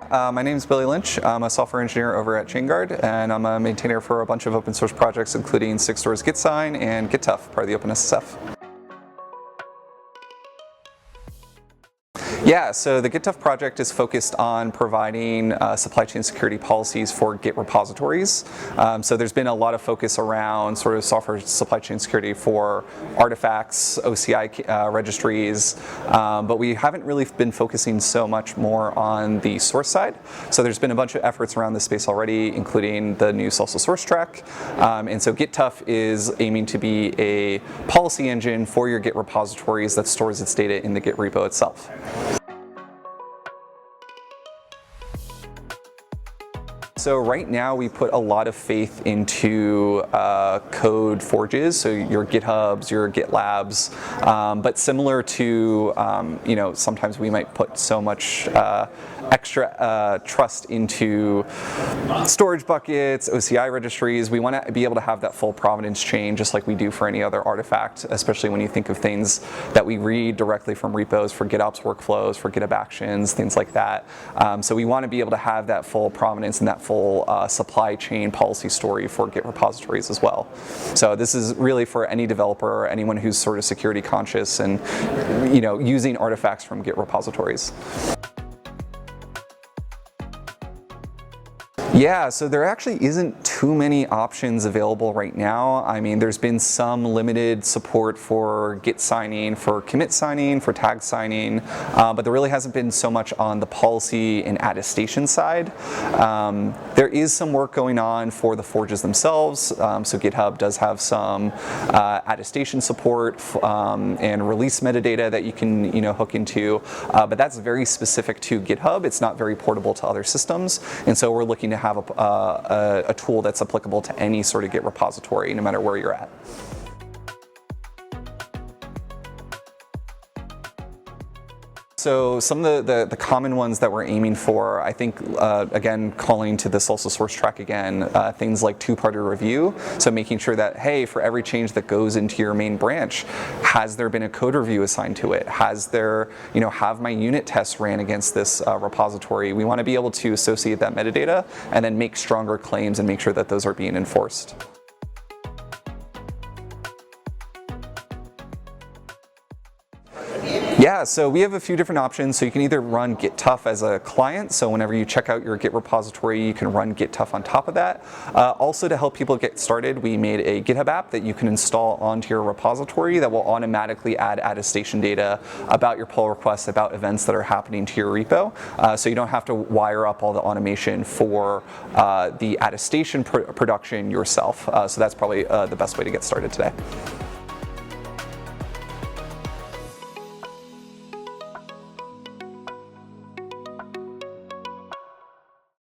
My name is Billy Lynch. I'm a software engineer over at Chainguard, and I'm a maintainer for a bunch of open source projects, including Sigstore's Gitsign and gittuf, part of the OpenSSF. Yeah, so the gittuf project is focused on providing supply chain security policies for Git repositories. So there's been a lot of focus around sort of software supply chain security for artifacts, OCI registries, but we haven't really been focusing so much more on the source side. So there's been a bunch of efforts around this space already, including the new salsa source track. And so gittuf is aiming to be a policy engine for your Git repositories that stores its data in the Git repo itself. So right now we put a lot of faith into code forges, so your GitHubs, your GitLabs, but similar to, sometimes we might put so much extra trust into storage buckets, OCI registries. We want to be able to have that full provenance chain just like we do for any other artifact, especially when you think of things that we read directly from repos for GitOps workflows, for GitHub Actions, things like that. So we want to be able to have that full provenance and that full supply chain policy story for Git repositories as well. So this is really for any developer, anyone who's sort of security conscious and using artifacts from Git repositories. Yeah, so there actually isn't too many options available right now. I mean, there's been some limited support for Git signing, for commit signing, for tag signing, but there really hasn't been so much on the policy and attestation side. There is some work going on for the forges themselves. So GitHub does have some attestation support and release metadata that you can hook into, but that's very specific to GitHub. It's not very portable to other systems, and so we're looking to have a tool that's applicable to any sort of Git repository, no matter where you're at. So some of the common ones that we're aiming for, I think, again, calling to the salsa source track again, things like two-party review. So making sure that, hey, for every change that goes into your main branch, has there been a code review assigned to it? Has there, have my unit tests ran against this repository? We want to be able to associate that metadata and then make stronger claims and make sure that those are being enforced. Yeah, so we have a few different options. So you can either run gittuf as a client, so whenever you check out your Git repository, you can run gittuf on top of that. Also, to help people get started, we made a GitHub app that you can install onto your repository that will automatically add attestation data about your pull requests, about events that are happening to your repo. So you don't have to wire up all the automation for the attestation production yourself. So that's probably the best way to get started today.